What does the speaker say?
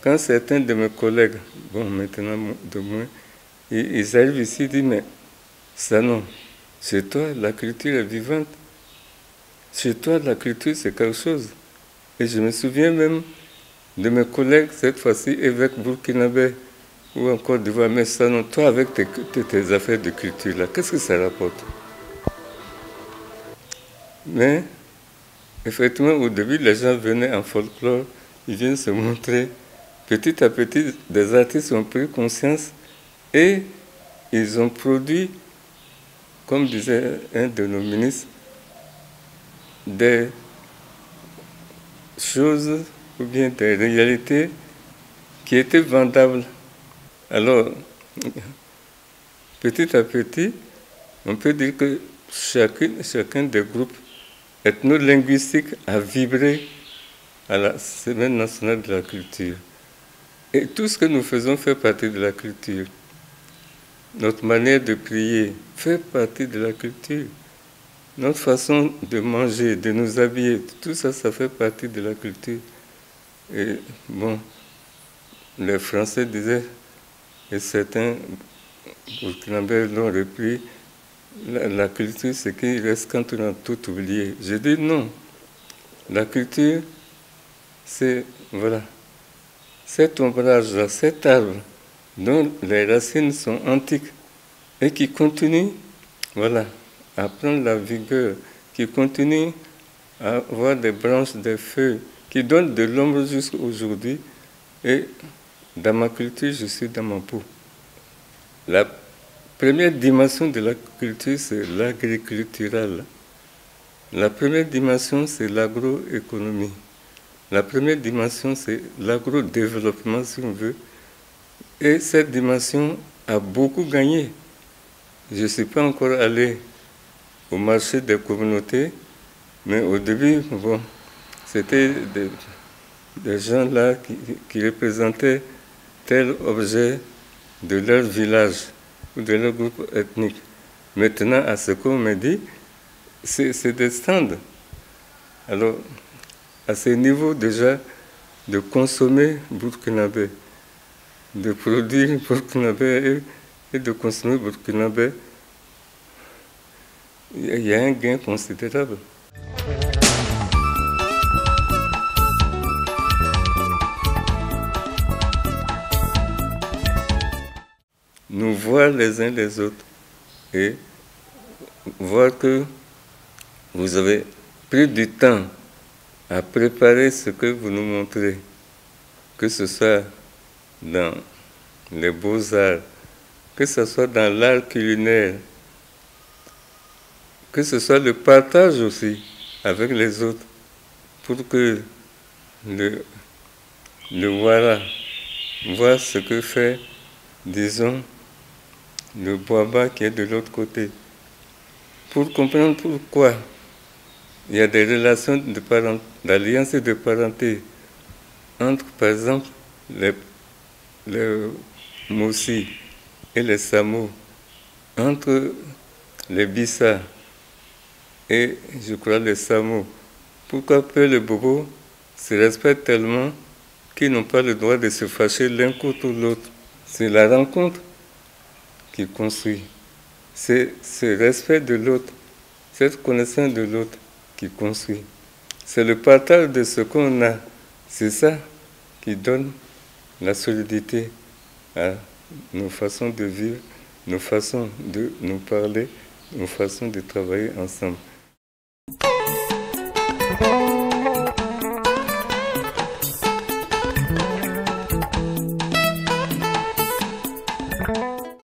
quand certains de mes collègues, bon maintenant de moins, ils arrivent ici et disent, mais ça non, chez toi la culture est vivante, chez toi la culture c'est quelque chose. Et je me souviens même de mes collègues, cette fois-ci évêques burkinabés ou en Côte d'Ivoire, mais ça non, toi avec tes affaires de culture là, qu'est-ce que ça rapporte? Mais effectivement, au début, les gens venaient en folklore, ils viennent se montrer. Petit à petit, des artistes ont pris conscience et ils ont produit, comme disait un de nos ministres, des choses ou bien des réalités qui étaient vendables. Alors, petit à petit, on peut dire que chacun des groupes ethno-linguistiques a vibré à la Semaine nationale de la culture. Et tout ce que nous faisons fait partie de la culture. Notre manière de prier fait partie de la culture. Notre façon de manger, de nous habiller, tout ça, ça fait partie de la culture. Et bon, les Français disaient, et certains burkinabés l'ont repris, la culture, c'est qu'il reste quand on a tout oublié. Je dis non. La culture, c'est, voilà, cet ombrage-là, cet arbre, dont les racines sont antiques et qui continue, voilà, à prendre la vigueur, qui continue à avoir des branches, des feuilles, qui donnent de l'ombre jusqu'à aujourd'hui. Et dans ma culture, je suis dans ma peau. La première dimension de la culture, c'est l'agricultural. La première dimension, c'est l'agroéconomie. La première dimension, c'est l'agrodéveloppement, si on veut. Et cette dimension a beaucoup gagné. Je ne suis pas encore allé au marché des communautés, mais au début, bon, c'était des gens là qui représentaient tel objet de leur village ou de leur groupe ethnique. Maintenant, à ce qu'on me dit, c'est des stands. Alors, à ce niveau déjà, de consommer burkinabé, de produire burkinabé et de consommer burkinabé, il y a un gain considérable. Nous voir les uns les autres et voir que vous avez pris du temps à préparer ce que vous nous montrez, que ce soit dans les beaux-arts, que ce soit dans l'art culinaire, que ce soit le partage aussi avec les autres, pour que le Wara voit ce que fait, disons, le Boaba qui est de l'autre côté, pour comprendre pourquoi il y a des relations d'alliance et de parenté entre, par exemple, les Moussi et les Samo, entre les Bissa et, je crois, les Samo. Pourquoi peu les Bobos se respectent tellement qu'ils n'ont pas le droit de se fâcher l'un contre l'autre? C'est la rencontre qui construit. C'est ce respect de l'autre, cette connaissance de l'autre qui construit. C'est le partage de ce qu'on a. C'est ça qui donne la solidité à nos façons de vivre, nos façons de nous parler, nos façons de travailler ensemble.